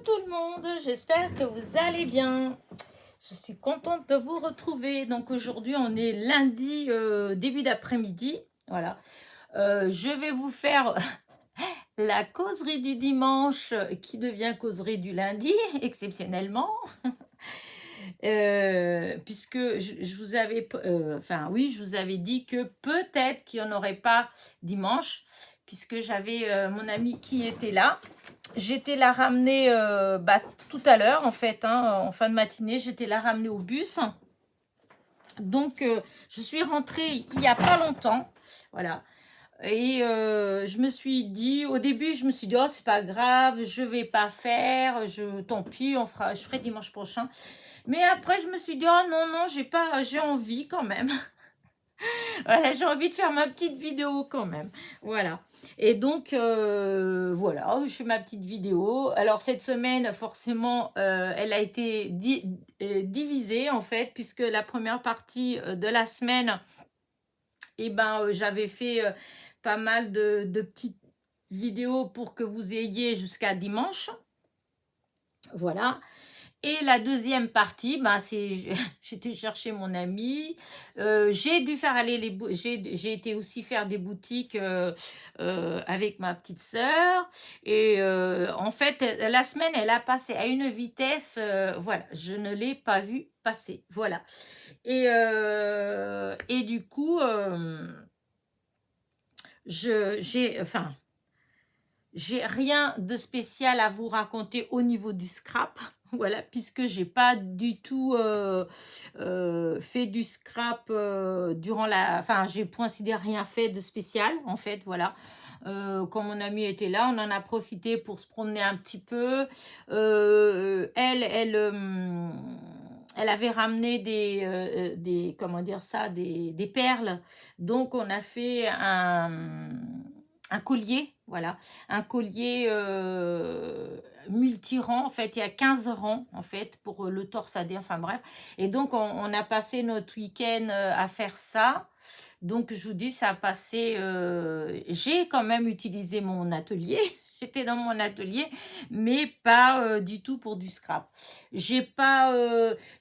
tout le monde, j'espère que vous allez bien. Je suis contente de vous retrouver. Donc aujourd'hui, on est lundi, début d'après-midi. Voilà. Je vais vous faire la causerie du dimanche qui devient causerie du lundi, exceptionnellement. Puisque je vous avais, oui, je vous avais dit que peut-être qu'il n'y en aurait pas dimanche, puisque j'avais mon ami qui était là. J'étais la ramener tout à l'heure, en fait, en fin de matinée, j'étais la ramener au bus. Donc, je suis rentrée il n'y a pas longtemps, voilà. Et je me suis dit, au début, je me suis dit, oh, c'est pas grave, je vais pas faire, tant pis, je ferai dimanche prochain. Mais après, je me suis dit, oh non, non, j'ai envie quand même. Voilà, j'ai envie de faire ma petite vidéo quand même. Voilà. Et donc, voilà, je fais ma petite vidéo. Alors, cette semaine, forcément, elle a été divisée, en fait, puisque la première partie de la semaine, eh ben, j'avais fait pas mal de petites vidéos pour que vous ayez jusqu'à dimanche. Voilà. Et la deuxième partie, j'étais chercher mon ami. J'ai dû faire aller j'ai été aussi faire des boutiques avec ma petite sœur. Et en fait, la semaine, elle a passé à une vitesse, voilà, je ne l'ai pas vue passer. Voilà. Et du coup, j'ai rien de spécial à vous raconter au niveau du scrap, voilà, puisque j'ai pas du tout fait du scrap durant j'ai considéré rien fait de spécial, en fait, voilà. Quand mon ami était là, on en a profité pour se promener un petit peu. Elle avait ramené comment dire ça, des perles, donc on a fait un collier, voilà, un collier multi-rangs, en fait, il y a 15 rangs, en fait, pour le torsadé, enfin bref. Et donc, on a passé notre week-end à faire ça. Donc, je vous dis, ça a passé... j'ai quand même utilisé mon atelier. J'étais dans mon atelier, mais pas du tout pour du scrap. J'ai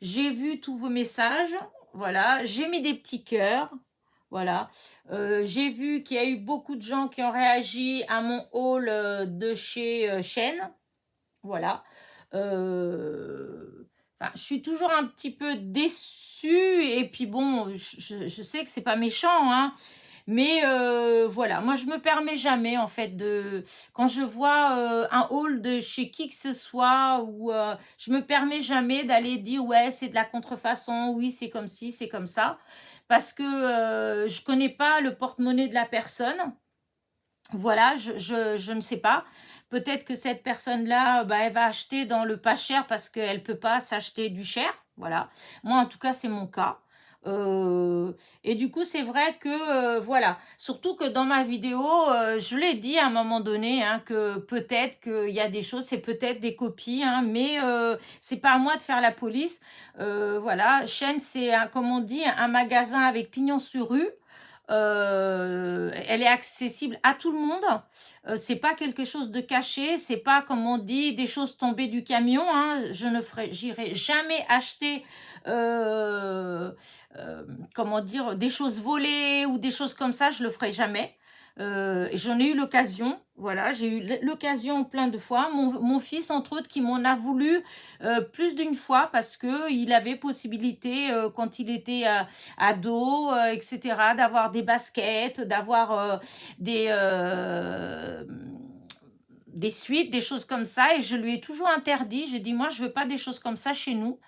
vu tous vos messages, voilà. J'ai mis des petits cœurs, voilà. J'ai vu qu'il y a eu beaucoup de gens qui ont réagi à mon haul de chez Shein. Voilà. Je suis toujours un petit peu déçue. Et puis bon, je sais que c'est pas méchant, hein. Mais voilà, moi je me permets jamais en fait quand je vois un haul de chez qui que ce soit, ou je me permets jamais d'aller dire ouais c'est de la contrefaçon, oui c'est comme ci, c'est comme ça, parce que je connais pas le porte-monnaie de la personne. Voilà, je ne sais pas. Peut-être que cette personne-là, elle va acheter dans le pas cher parce qu'elle peut pas s'acheter du cher. Voilà. Moi, en tout cas, c'est mon cas. Et du coup, c'est vrai que, voilà. Surtout que dans ma vidéo, je l'ai dit à un moment donné, hein, que peut-être qu'il y a des choses, c'est peut-être des copies, hein, mais c'est pas à moi de faire la police. Voilà. Shein, c'est, comme on dit, un magasin avec pignon sur rue. Elle est accessible à tout le monde. C'est pas quelque chose de caché, c'est pas comme on dit des choses tombées du camion, hein. J'irai jamais acheter comment dire, des choses volées ou des choses comme ça, je le ferai jamais. J'en ai eu l'occasion, voilà, j'ai eu l'occasion plein de fois. Mon fils, entre autres, qui m'en a voulu plus d'une fois parce que il avait possibilité, quand il était ado, etc., d'avoir des baskets, d'avoir des suites, des choses comme ça. Et je lui ai toujours interdit. J'ai dit, moi, je veux pas des choses comme ça chez nous.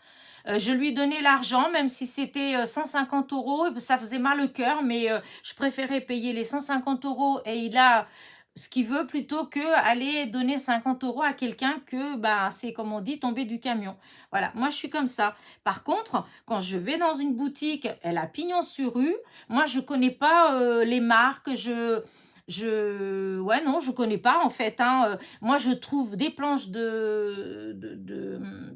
Je lui ai donné l'argent, même si c'était 150 €, ça faisait mal au cœur, mais je préférais payer les 150 € et il a ce qu'il veut plutôt que aller donner 50 € à quelqu'un que c'est comme on dit tomber du camion. Voilà, moi je suis comme ça. Par contre, quand je vais dans une boutique, elle a pignon sur rue, moi je connais pas les marques, ouais non, je connais pas en fait, hein. Moi je trouve des planches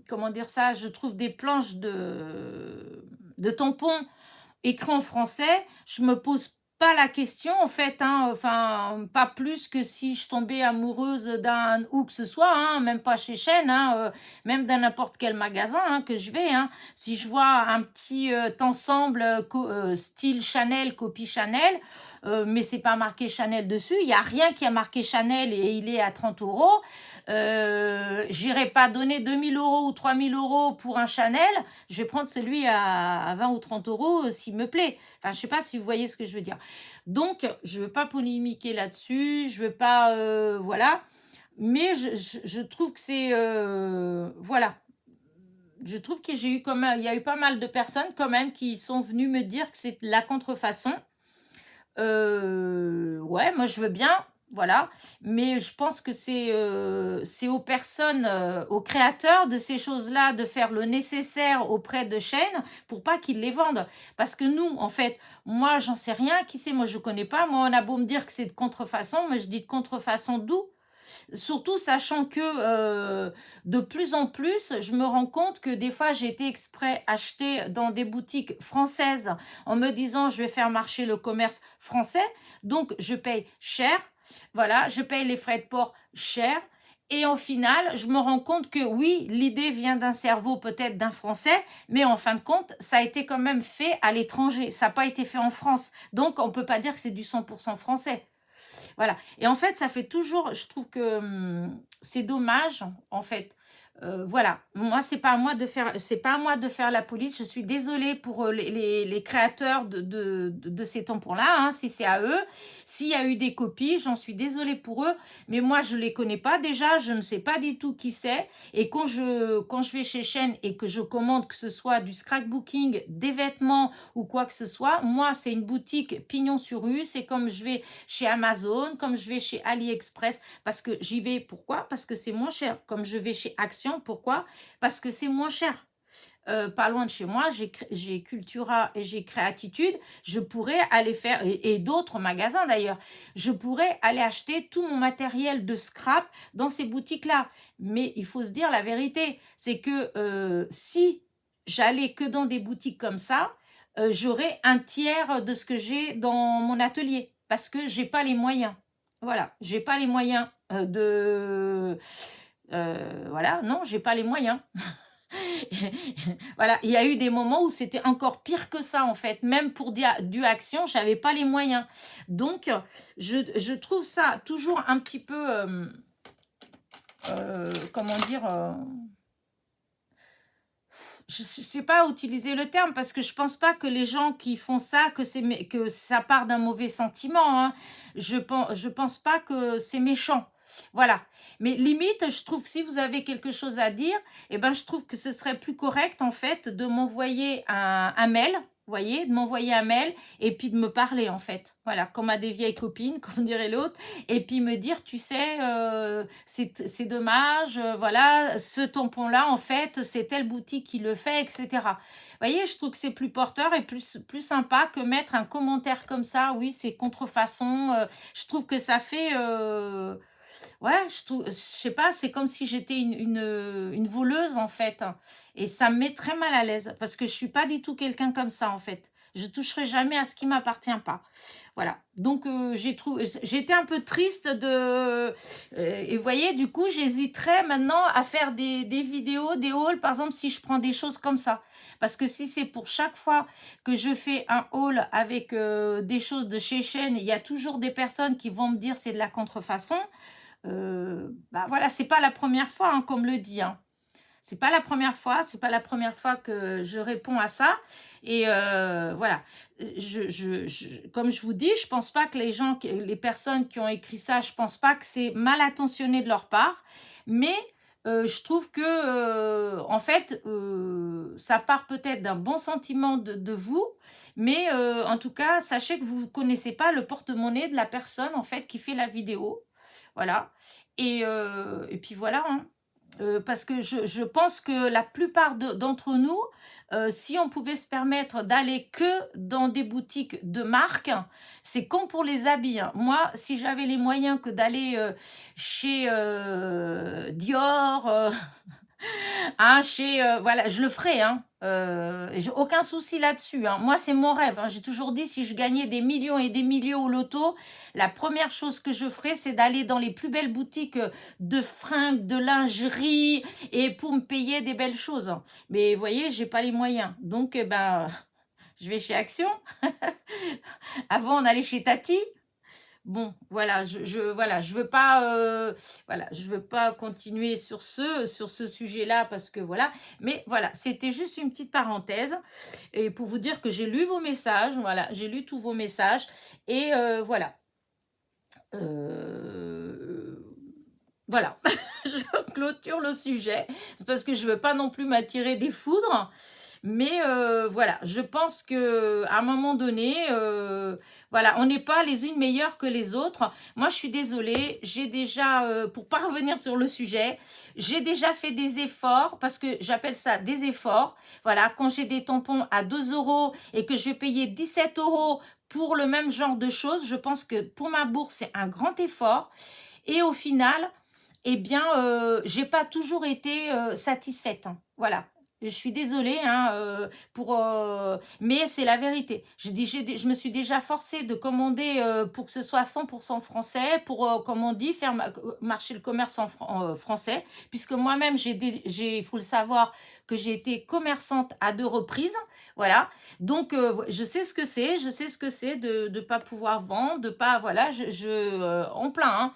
comment dire ça, je trouve des planches de tampons écrit en français, je me pose pas la question en fait, hein, enfin pas plus que si je tombais amoureuse d'un où que ce soit, hein, même pas chez Shein, hein, même dans n'importe quel magasin hein, que je vais, hein. Si je vois un petit ensemble style Chanel, copie Chanel, mais c'est pas marqué Chanel dessus, il y a rien qui a marqué Chanel et il est à 30 euros. J'irai pas donner 2000 euros ou 3000 euros pour un Chanel, je vais prendre celui à 20 ou 30 euros s'il me plaît. Enfin, je sais pas si vous voyez ce que je veux dire. Donc, je veux pas polémiquer là-dessus, je veux pas, voilà. Mais je trouve que c'est, voilà. Je trouve que j'ai eu quand même, il y a eu pas mal de personnes quand même qui sont venues me dire que c'est la contrefaçon. Ouais, moi je veux bien, voilà. Mais je pense que c'est aux personnes, aux créateurs de ces choses-là de faire le nécessaire auprès de chaînes pour pas qu'ils les vendent. Parce que nous, en fait, moi j'en sais rien, qui c'est, moi je connais pas. Moi on a beau me dire que c'est de contrefaçon, mais je dis de contrefaçon d'où? Surtout sachant que de plus en plus, je me rends compte que des fois, j'ai été exprès acheter dans des boutiques françaises en me disant je vais faire marcher le commerce français. Donc, je paye cher. Voilà, je paye les frais de port cher. Et au final, je me rends compte que oui, l'idée vient d'un cerveau peut-être d'un Français, mais en fin de compte, ça a été quand même fait à l'étranger. Ça n'a pas été fait en France. Donc, on ne peut pas dire que c'est du 100% français. Voilà. Et en fait, ça fait toujours, je trouve que c'est dommage, en fait. Voilà. Moi, c'est pas à moi de faire, c'est pas à moi de faire la police. Je suis désolée pour les créateurs de ces tampons-là, hein, si c'est à eux. S'il y a eu des copies, j'en suis désolée pour eux. Mais moi, je les connais pas déjà. Je ne sais pas du tout qui c'est. Et quand je vais chez Shein et que je commande, que ce soit du scrapbooking, des vêtements ou quoi que ce soit, moi, c'est une boutique pignon sur rue. C'est comme je vais chez Amazon, comme je vais chez AliExpress, parce que j'y vais, pourquoi? Parce que c'est moins cher. Comme je vais chez Action, pourquoi? Parce que c'est moins cher. Pas loin de chez moi, j'ai Cultura et j'ai Créatitude. Je pourrais aller faire, et d'autres magasins d'ailleurs, je pourrais aller acheter tout mon matériel de scrap dans ces boutiques-là. Mais il faut se dire la vérité, c'est que si j'allais que dans des boutiques comme ça, j'aurais un tiers de ce que j'ai dans mon atelier parce que j'ai pas les moyens. Voilà, j'ai pas les moyens voilà, non, j'ai pas les moyens. Voilà, il y a eu des moments où c'était encore pire que ça en fait. Même pour du action, j'avais pas les moyens. Donc, je trouve ça toujours un petit peu, comment dire, je sais pas utiliser le terme parce que je pense pas que les gens qui font ça, que ça part d'un mauvais sentiment, hein. Je pense pas que c'est méchant. Voilà. Mais limite, je trouve que si vous avez quelque chose à dire, eh ben, je trouve que ce serait plus correct, en fait, de m'envoyer un mail, vous voyez, de m'envoyer un mail et puis de me parler, en fait. Voilà, comme à des vieilles copines, comme dirait l'autre, et puis me dire, tu sais, c'est dommage, voilà, ce tampon-là, en fait, c'est telle boutique qui le fait, etc. Vous voyez, je trouve que c'est plus porteur et plus sympa que mettre un commentaire comme ça, oui, c'est contrefaçon. Je trouve que ça fait... ouais, je sais pas, c'est comme si j'étais une voleuse en fait. Et ça me met très mal à l'aise parce que je suis pas du tout quelqu'un comme ça en fait. Je toucherai jamais à ce qui m'appartient pas. Voilà. Donc j'étais un peu triste et vous voyez, du coup, j'hésiterais maintenant à faire des vidéos, des hauls, par exemple, si je prends des choses comme ça. Parce que si c'est pour chaque fois que je fais un haul avec des choses de chez Shein, il y a toujours des personnes qui vont me dire c'est de la contrefaçon. Bah voilà, c'est pas la première fois, hein, comme le dit. Hein. C'est pas la première fois, c'est pas la première fois que je réponds à ça. Et voilà, comme je vous dis, je pense pas que les personnes qui ont écrit ça, je pense pas que c'est mal intentionné de leur part, mais je trouve que en fait, ça part peut-être d'un bon sentiment de vous, mais en tout cas, sachez que vous connaissez pas le porte-monnaie de la personne en fait qui fait la vidéo. Voilà. Et puis voilà, hein. Parce que je pense que la plupart d'entre nous, si on pouvait se permettre d'aller que dans des boutiques de marque, c'est comme pour les habits. Hein. Moi, si j'avais les moyens que d'aller chez Dior, hein, voilà, je le ferais. Hein. J'ai aucun souci là-dessus, hein. Moi, c'est mon rêve, hein. J'ai toujours dit, si je gagnais des millions et des millions au loto, la première chose que je ferais, c'est d'aller dans les plus belles boutiques de fringues, de lingerie, et pour me payer des belles choses, hein. Mais vous voyez, j'ai pas les moyens. Donc, ben, je vais chez Action. Avant, on allait chez Tati. Bon, voilà, voilà, je veux pas continuer sur ce sujet-là parce que voilà, mais voilà, c'était juste une petite parenthèse et pour vous dire que j'ai lu vos messages, voilà, j'ai lu tous vos messages et voilà. Voilà, je clôture le sujet parce que je veux pas non plus m'attirer des foudres. Mais voilà, je pense que à un moment donné, voilà, on n'est pas les unes meilleures que les autres. Moi, je suis désolée, j'ai déjà, pour pas revenir sur le sujet, j'ai déjà fait des efforts, parce que j'appelle ça des efforts. Voilà, quand j'ai des tampons à 2 € et que je vais payer 17 € pour le même genre de choses, je pense que pour ma bourse, c'est un grand effort. Et au final, eh bien, j'ai pas toujours été satisfaite, hein. Voilà. Je suis désolée, hein, mais c'est la vérité. Je me suis déjà forcée de commander pour que ce soit 100% français, pour, comme on dit, faire marcher le commerce en français, puisque moi-même, il faut le savoir, que j'ai été commerçante à 2 reprises. Voilà. Donc, je sais ce que c'est. Je sais ce que c'est de ne pas pouvoir vendre, de pas, voilà, en plein, hein.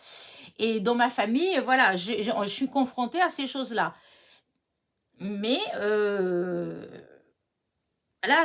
Et dans ma famille, voilà, je suis confrontée à ces choses-là. Mais là,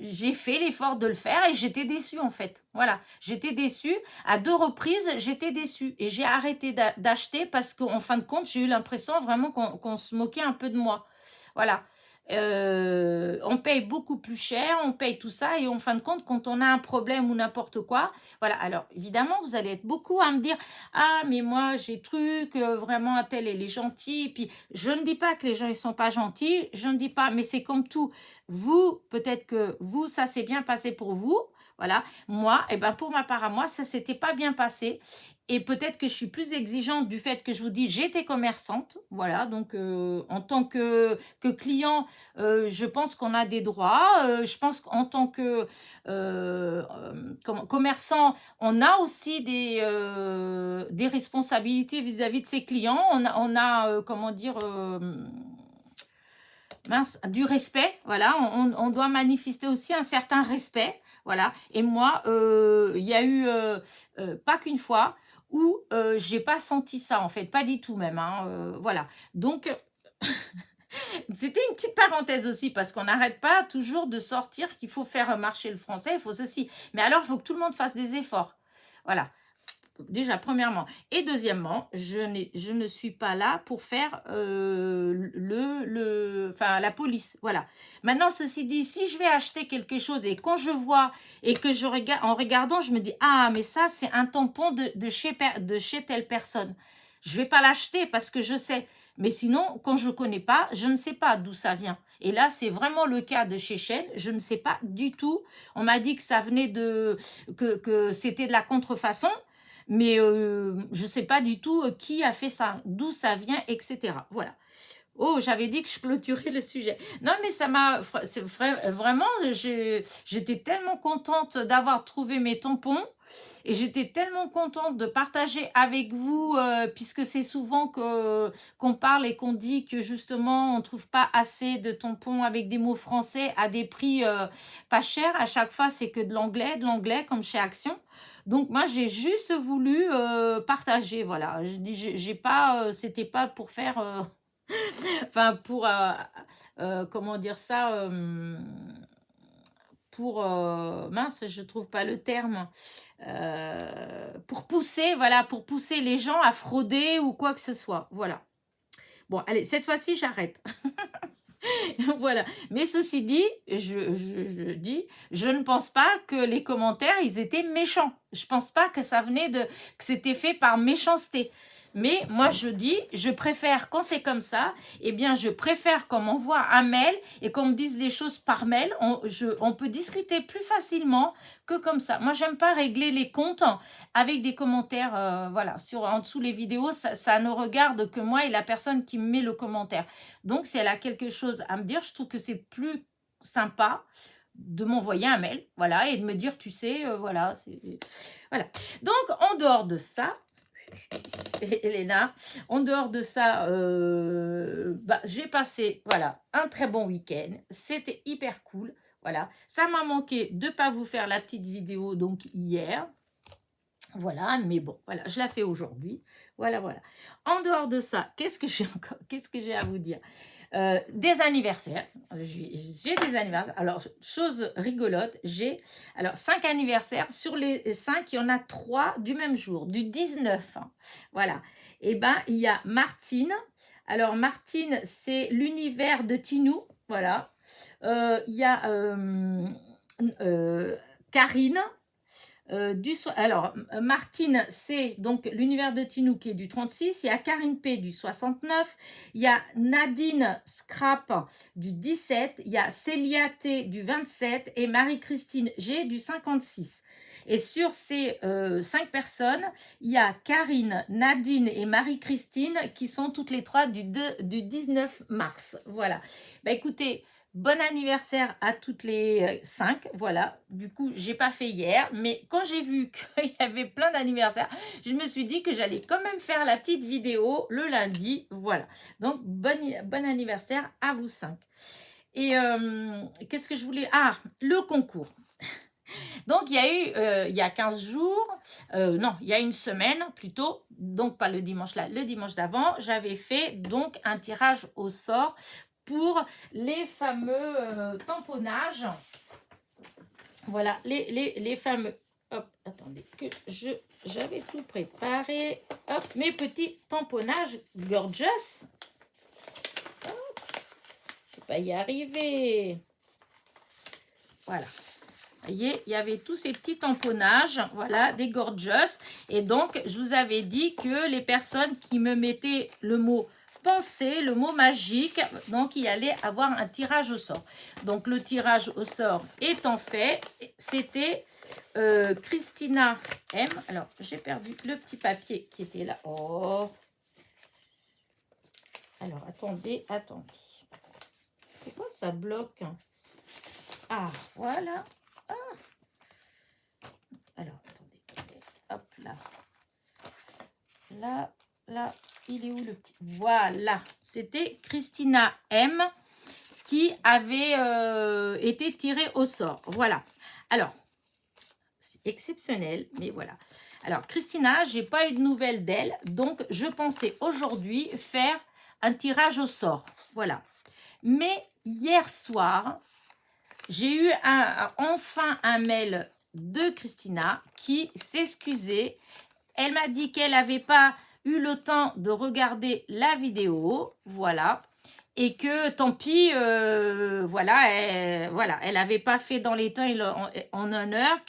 j'ai fait l'effort de le faire et j'étais déçue en fait. Voilà, j'étais déçue. À 2 reprises, j'étais déçue. Et j'ai arrêté d'acheter parce qu'en fin de compte, j'ai eu l'impression vraiment qu'on se moquait un peu de moi. Voilà. On paye beaucoup plus cher, on paye tout ça et en fin de compte, quand on a un problème ou n'importe quoi, voilà. Alors évidemment, vous allez être beaucoup à me dire, ah mais moi j'ai truc, vraiment un tel elle est gentil. Puis je ne dis pas que les gens ils sont pas gentils, je ne dis pas, mais c'est comme tout. Vous, peut-être que vous, ça s'est bien passé pour vous. Voilà, moi, et ben pour ma part à moi, ça s'était pas bien passé. Et peut-être que je suis plus exigeante du fait que je vous dis, j'étais commerçante. Voilà, donc en tant que client, je pense qu'on a des droits. Je pense qu'en tant que commerçant, on a aussi des responsabilités vis-à-vis de ses clients. On a comment dire, mince, du respect. Voilà, on doit manifester aussi un certain respect. Voilà, et moi, il y a eu, pas qu'une fois, où j'ai pas senti ça, en fait, pas du tout même, hein, voilà. Donc, c'était une petite parenthèse aussi, parce qu'on n'arrête pas toujours de sortir qu'il faut faire marcher le français, il faut ceci. Mais alors, il faut que tout le monde fasse des efforts. Voilà. Déjà, premièrement. Et deuxièmement, je ne suis pas là pour faire la police. Voilà. Maintenant, ceci dit, si je vais acheter quelque chose et quand je vois et que je regarde, en regardant, je me dis, ah, mais ça, c'est un tampon de chez telle personne. Je vais pas l'acheter parce que je sais. Mais sinon, quand je ne connais pas, je ne sais pas d'où ça vient. Et là, c'est vraiment le cas de chez Shein. Je ne sais pas du tout. On m'a dit que ça venait que c'était de la contrefaçon. Mais je ne sais pas du tout qui a fait ça, d'où ça vient, etc. Voilà. Oh, j'avais dit que je clôturais le sujet. Non, mais ça m'a... C'est vraiment, j'étais tellement contente d'avoir trouvé mes tampons. Et j'étais tellement contente de partager avec vous, puisque c'est souvent qu'on parle et qu'on dit que justement, on ne trouve pas assez de tampons avec des mots français à des prix pas chers. À chaque fois, c'est que de l'anglais, comme chez Action. Donc, moi, j'ai juste voulu partager, voilà. Je dis, j'ai pas, c'était pas pour faire... Enfin, pour... comment dire ça pour mince, je trouve pas le terme, pour pousser, voilà, pour pousser les gens à frauder ou quoi que ce soit, voilà. Bon, allez, cette fois-ci, j'arrête. Voilà. Mais ceci dit, je dis, je ne pense pas que les commentaires, ils étaient méchants. Je pense pas que ça venait que c'était fait par méchanceté. Mais moi, je dis, je préfère, quand c'est comme ça, eh bien, je préfère qu'on m'envoie un mail et qu'on me dise les choses par mail. On peut discuter plus facilement que comme ça. Moi, j'aime pas régler les comptes avec des commentaires, voilà, en dessous les vidéos. Ça ne regarde que moi et la personne qui me met le commentaire. Donc, si elle a quelque chose à me dire, je trouve que c'est plus sympa de m'envoyer un mail, voilà, et de me dire, tu sais, voilà, voilà. Donc, en dehors de ça, Elena, en dehors de ça, j'ai passé, voilà, un très bon week-end. C'était hyper cool, voilà. Ça m'a manqué de ne pas vous faire la petite vidéo, donc, hier. Voilà, mais bon, voilà, je la fais aujourd'hui. Voilà, voilà. En dehors de ça, qu'est-ce que j'ai à vous dire? Des anniversaires. J'ai des anniversaires. Alors, chose rigolote, j'ai 5 anniversaires. Sur les 5, il y en a 3 du même jour, du 19. Voilà. Et ben, il y a Martine. Alors, Martine, c'est l'univers de Tinou. Voilà. Il y a Karine. Alors, Martine, c'est donc l'univers de Tinou qui est du 36. Il y a Karine P du 69. Il y a Nadine Scrap du 17. Il y a Célia T du 27 et Marie-Christine G du 56. Et sur ces 5 personnes, il y a Karine, Nadine et Marie-Christine qui sont toutes les 3 du 19 mars. Voilà. Bah écoutez, bon anniversaire à toutes les 5, voilà. Du coup, j'ai pas fait hier, mais quand j'ai vu qu'il y avait plein d'anniversaires, je me suis dit que j'allais quand même faire la petite vidéo le lundi, voilà. Donc, bon anniversaire à vous 5. Et qu'est-ce que je voulais... Ah, le concours. Donc, il y a eu, il y a 15 jours, non, il y a une semaine plutôt, donc pas le dimanche là, le dimanche d'avant, j'avais fait donc un tirage au sort pour les fameux tamponnages. Voilà, les fameux... Hop, attendez, que j'avais tout préparé. Hop, mes petits tamponnages gorgeous. Hop, je ne vais pas y arriver. Voilà. Vous voyez, il y avait tous ces petits tamponnages, voilà, des gorgeous. Et donc, je vous avais dit que les personnes qui me mettaient le mot penser, le mot magique, donc il allait avoir un tirage au sort. Donc, le tirage au sort étant fait, c'était Christina M. Alors, j'ai perdu le petit papier qui était là. Oh. Alors, attendez. Pourquoi ça bloque? Ah, voilà. Ah. Alors, attendez. Hop, là. Là, il est où le petit? Voilà. C'était Christina M qui avait été tirée au sort. Voilà. Alors, c'est exceptionnel, mais voilà. Alors, Christina, j'ai pas eu de nouvelles d'elle, donc je pensais aujourd'hui faire un tirage au sort. Voilà. Mais hier soir, j'ai eu enfin un mail de Christina qui s'excusait. Elle m'a dit qu'elle n'avait pas eu le temps de regarder la vidéo, voilà, et que tant pis, voilà, elle n'avait pas fait dans les temps en heure,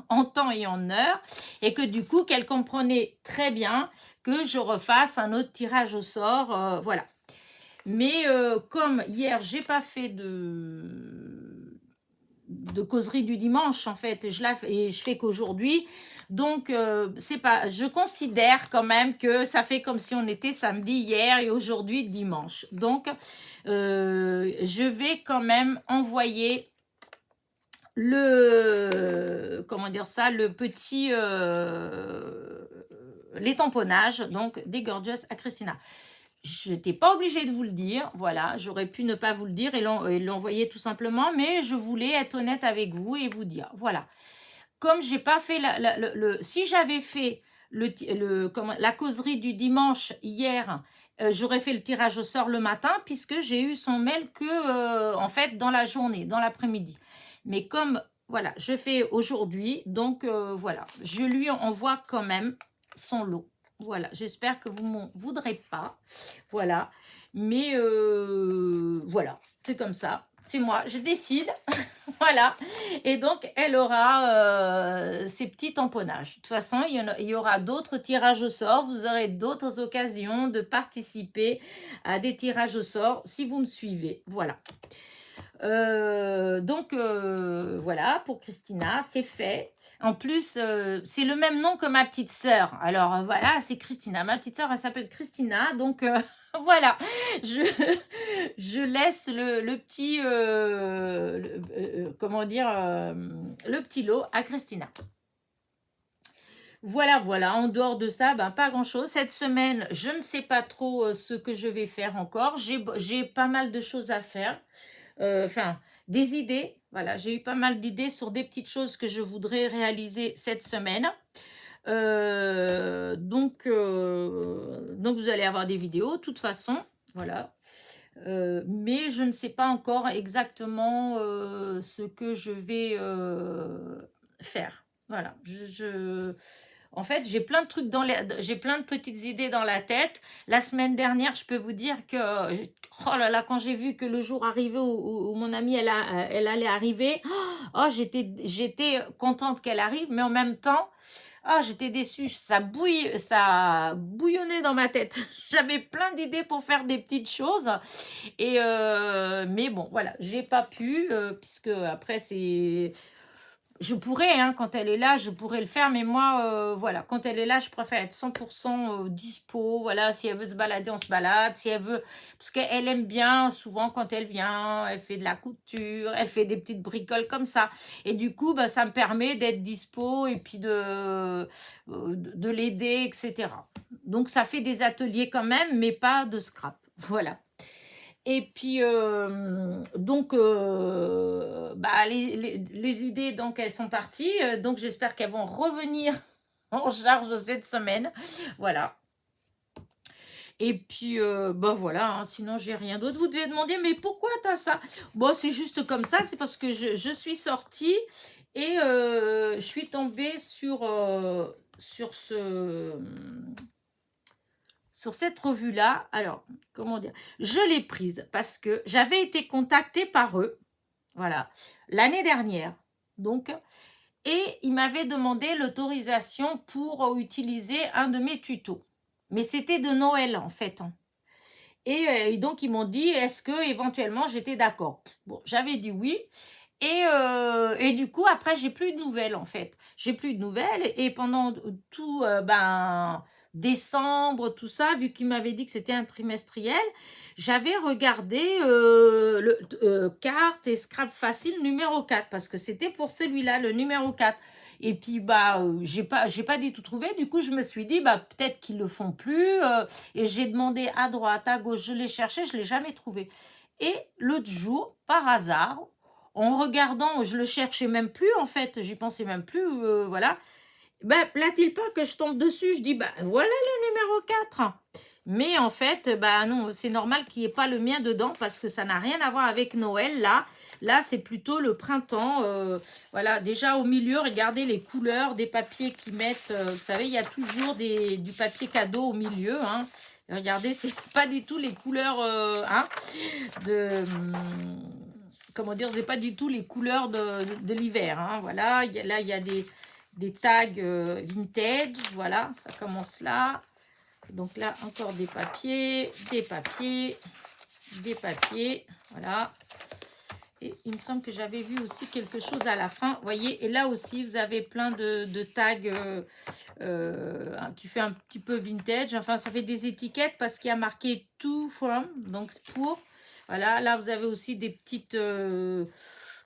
en temps et en heure, et que du coup, qu'elle comprenait très bien que je refasse un autre tirage au sort, voilà. Mais comme hier, j'ai pas fait de causerie du dimanche, en fait, et je fais qu'aujourd'hui, donc je considère quand même que ça fait comme si on était samedi hier et aujourd'hui dimanche. Donc, je vais quand même envoyer comment dire ça, le petit, les tamponnages, donc des gorgeous à Christina. Je n'étais pas obligée de vous le dire, voilà, j'aurais pu ne pas vous le dire et l'envoyer tout simplement, mais je voulais être honnête avec vous et vous dire, voilà. Comme j'ai pas fait si j'avais fait la causerie du dimanche hier, j'aurais fait le tirage au sort le matin puisque j'ai eu son mail que en fait dans la journée, dans l'après-midi. Mais comme voilà, je fais aujourd'hui, donc voilà, je lui envoie quand même son lot. Voilà, j'espère que vous m'en voudrez pas. Voilà, mais voilà, c'est comme ça. C'est moi, je décide. Voilà. Et donc, elle aura ses petits tamponnages. De toute façon, il y aura d'autres tirages au sort. Vous aurez d'autres occasions de participer à des tirages au sort si vous me suivez. Voilà. Voilà, pour Christina, c'est fait. En plus, c'est le même nom que ma petite sœur. Alors, voilà, c'est Christina. Ma petite sœur, elle s'appelle Christina. Donc, voilà. Je, je laisse le petit, comment dire, le petit lot à Christina. Voilà, voilà. En dehors de ça, ben, pas grand-chose. Cette semaine, je ne sais pas trop ce que je vais faire encore. J'ai pas mal de choses à faire. Enfin, des idées. Voilà, j'ai eu pas mal d'idées sur des petites choses que je voudrais réaliser cette semaine. Donc vous allez avoir des vidéos, de toute façon. Voilà. Mais je ne sais pas encore exactement ce que je vais faire. Voilà. En fait, j'ai plein de trucs j'ai plein de petites idées dans la tête. La semaine dernière, je peux vous dire que, oh là là, quand j'ai vu que le jour arrivait où mon amie, elle allait arriver, oh, j'étais contente qu'elle arrive, mais en même temps, oh, j'étais déçue. Ça bouillonnait dans ma tête. J'avais plein d'idées pour faire des petites choses. Mais bon, voilà, j'ai pas pu, puisque après, je pourrais, hein, quand elle est là, je pourrais le faire, mais moi, voilà, quand elle est là, je préfère être 100% dispo, voilà, si elle veut se balader, on se balade, si elle veut, parce qu'elle aime bien, souvent, quand elle vient, elle fait de la couture, elle fait des petites bricoles comme ça, et du coup, bah, ça me permet d'être dispo, et puis de l'aider, etc. Donc, ça fait des ateliers quand même, mais pas de scrap, voilà. Et puis, bah, les idées, donc, elles sont parties. Donc, j'espère qu'elles vont revenir en charge cette semaine. Voilà. Et puis, bah voilà, hein, sinon, j'ai rien d'autre. Vous devez demander, mais pourquoi t'as ça? Bon, c'est juste comme ça. C'est parce que je suis sortie et je suis tombée sur cette revue-là. Alors, comment dire? Je l'ai prise parce que j'avais été contactée par eux, voilà, l'année dernière. Donc, et ils m'avaient demandé l'autorisation pour utiliser un de mes tutos. Mais c'était de Noël, en fait, hein. Et donc, ils m'ont dit, est-ce que éventuellement j'étais d'accord? Bon, j'avais dit oui. Et du coup, après, j'ai plus de nouvelles, en fait. J'ai plus de nouvelles. Et pendant tout, décembre, tout ça, vu qu'il m'avait dit que c'était un trimestriel, j'avais regardé carte et scrap facile numéro 4, parce que c'était pour celui-là, le numéro 4. Et puis, j'ai pas du tout trouvé. Du coup, je me suis dit, peut-être qu'ils le font plus. Et j'ai demandé à droite, à gauche, je l'ai cherché, je l'ai jamais trouvé. Et l'autre jour, par hasard, en regardant, je le cherchais même plus en fait, j'y pensais même plus, voilà. Là-t-il pas que je tombe dessus, je dis, voilà le numéro 4. Mais en fait, non, c'est normal qu'il n'y ait pas le mien dedans parce que ça n'a rien à voir avec Noël, là. Là, c'est plutôt le printemps. Voilà, déjà au milieu, regardez les couleurs des papiers qu'ils mettent. Vous savez, il y a toujours du papier cadeau au milieu, hein. Regardez, c'est pas du tout les couleurs, hein, comment dire, c'est pas du tout les couleurs de l'hiver, hein. Voilà, là, il y a des tags vintage. Voilà, ça commence là. Donc là, encore des papiers, voilà. Et il me semble que j'avais vu aussi quelque chose à la fin, vous voyez. Et là aussi, vous avez plein de tags qui fait un petit peu vintage. Enfin, ça fait des étiquettes parce qu'il y a marqué « to from », donc pour. Voilà, là, vous avez aussi des petites...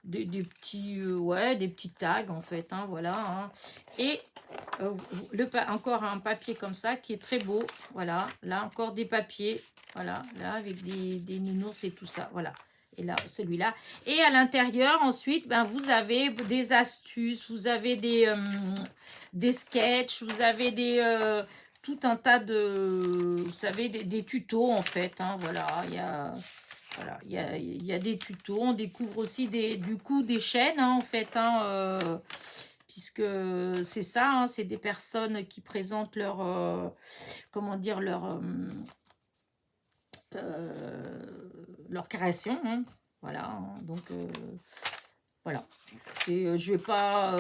des petits tags en fait, hein, voilà, hein. Et encore un papier comme ça qui est très beau, voilà, là encore des papiers, voilà, là avec des nounours et tout ça, voilà. Et là, celui-là. Et à l'intérieur, ensuite, vous avez des astuces, vous avez des sketchs, vous avez tout un tas de, vous savez, des tutos, en fait, hein, voilà, voilà, il y a des tutos. On découvre aussi du coup des chaînes, hein, en fait, hein, puisque c'est ça, hein, c'est des personnes qui présentent comment dire, leur création, hein, voilà, hein, donc Voilà. Je vais pas...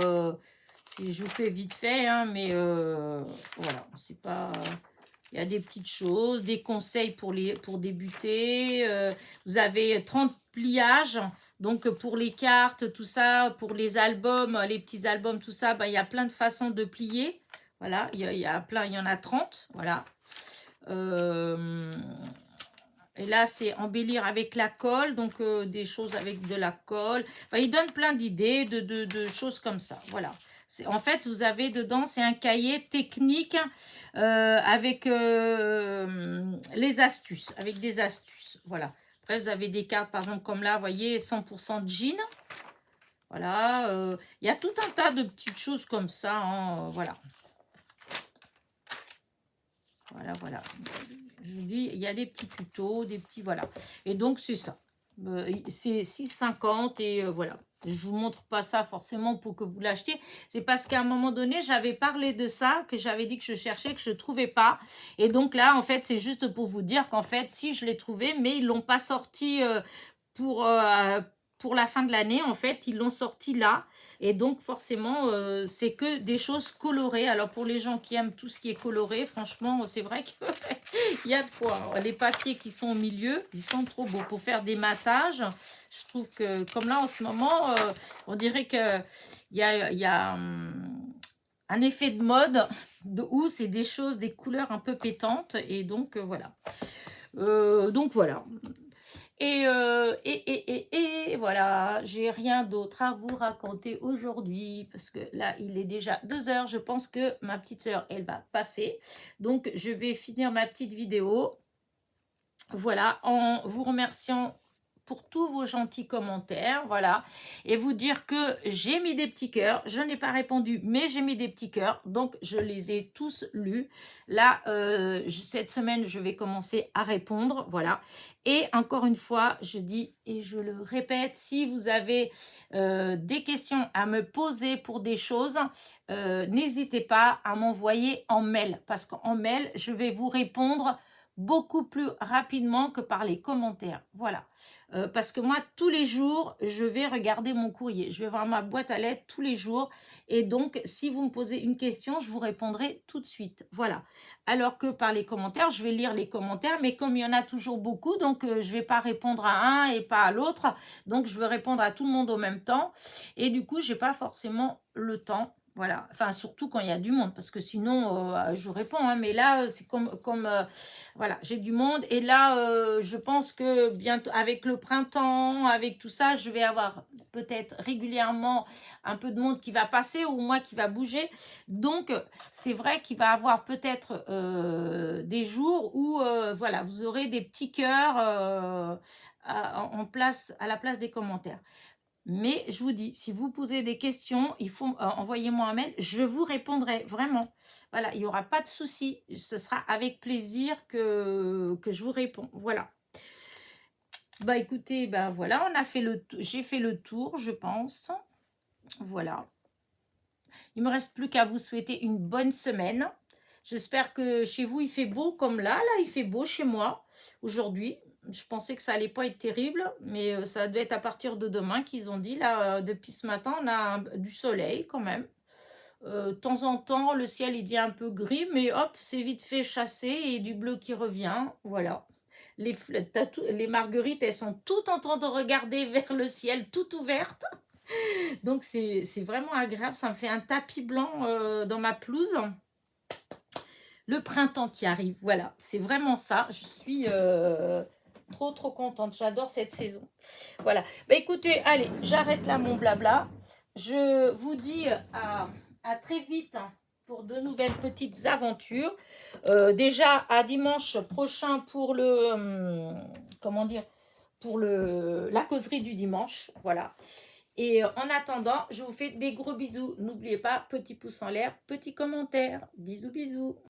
si je vous fais vite fait, hein, mais voilà, c'est pas... Il y a des petites choses, des conseils pour débuter. Vous avez 30 pliages. Donc, pour les cartes, tout ça, pour les albums, les petits albums, tout ça, il y a plein de façons de plier. Voilà, il y a plein, il y en a 30. Voilà. Et là, c'est embellir avec la colle. Donc, des choses avec de la colle. Enfin, il donne plein d'idées, de choses comme ça. Voilà. En fait, vous avez dedans, c'est un cahier technique avec les astuces, avec des astuces. Voilà. Après, vous avez des cartes, par exemple, comme là, vous voyez, 100% de jean. Voilà. Il y a tout un tas de petites choses comme ça. Hein, voilà. Voilà, voilà. Je vous dis, il y a des petits tutos, des petits... Voilà. Et donc, c'est ça. C'est 6,50 et voilà. Je ne vous montre pas ça forcément pour que vous l'achetiez. C'est parce qu'à un moment donné, j'avais parlé de ça, que j'avais dit que je cherchais, que je ne trouvais pas. Et donc là, en fait, c'est juste pour vous dire qu'en fait, si je l'ai trouvé, mais ils ne l'ont pas sorti pour la fin de l'année. En fait, ils l'ont sorti là. Et donc, forcément, c'est que des choses colorées. Alors, pour les gens qui aiment tout ce qui est coloré, franchement, c'est vrai qu'il y a de quoi. Les papiers qui sont au milieu, ils sont trop beaux. Pour faire des matages, je trouve que, comme là, en ce moment, on dirait qu'il y a un effet de mode où c'est des choses, des couleurs un peu pétantes. Et donc, voilà. Donc, voilà. Et voilà, j'ai rien d'autre à vous raconter aujourd'hui parce que là, il est déjà 2 heures. Je pense que ma petite sœur, elle va passer. Donc, je vais finir ma petite vidéo. Voilà, en vous remerciant pour tous vos gentils commentaires, voilà, et vous dire que j'ai mis des petits cœurs, je n'ai pas répondu, mais j'ai mis des petits cœurs, donc je les ai tous lus. Là, cette semaine, je vais commencer à répondre, voilà, et encore une fois, je dis et je le répète, si vous avez des questions à me poser pour des choses, n'hésitez pas à m'envoyer en mail, parce qu'en mail, je vais vous répondre beaucoup plus rapidement que par les commentaires. Voilà. Parce que moi, tous les jours, je vais regarder mon courrier. Je vais voir ma boîte à lettres tous les jours. Et donc, si vous me posez une question, je vous répondrai tout de suite. Voilà. Alors que par les commentaires, je vais lire les commentaires. Mais comme il y en a toujours beaucoup, donc je ne vais pas répondre à un et pas à l'autre. Donc, je vais répondre à tout le monde au même temps. Et du coup, je n'ai pas forcément le temps. Voilà, enfin surtout quand il y a du monde, parce que sinon je réponds, hein, mais là c'est comme voilà, j'ai du monde et là je pense que bientôt avec le printemps, avec tout ça, je vais avoir peut-être régulièrement un peu de monde qui va passer ou moi qui va bouger. Donc c'est vrai qu'il va avoir peut-être des jours où voilà, vous aurez des petits cœurs à la place des commentaires. Mais je vous dis, si vous posez des questions, il faut envoyer-moi un mail, je vous répondrai vraiment. Voilà, il n'y aura pas de souci. Ce sera avec plaisir que je vous réponds. Voilà. Bah écoutez, bah voilà, j'ai fait le tour, je pense. Voilà. Il ne me reste plus qu'à vous souhaiter une bonne semaine. J'espère que chez vous, il fait beau comme là. Là, il fait beau chez moi aujourd'hui. Je pensais que ça allait pas être terrible, mais ça doit être à partir de demain qu'ils ont dit. Là, depuis ce matin, on a du soleil quand même. De temps en temps, le ciel il devient un peu gris, mais hop, c'est vite fait chasser et du bleu qui revient. Voilà. Les marguerites, elles sont toutes en train de regarder vers le ciel, toutes ouvertes. Donc, c'est vraiment agréable. Ça me fait un tapis blanc dans ma pelouse. Le printemps qui arrive, voilà. C'est vraiment ça. Je suis... trop contente, j'adore cette saison. Voilà, bah écoutez, allez, j'arrête là mon blabla. Je vous dis à très vite pour de nouvelles petites aventures. Déjà à dimanche prochain pour comment dire, pour la causerie du dimanche, voilà. Et en attendant, je vous fais des gros bisous. N'oubliez pas, petit pouce en l'air, petit commentaire. Bisous, bisous.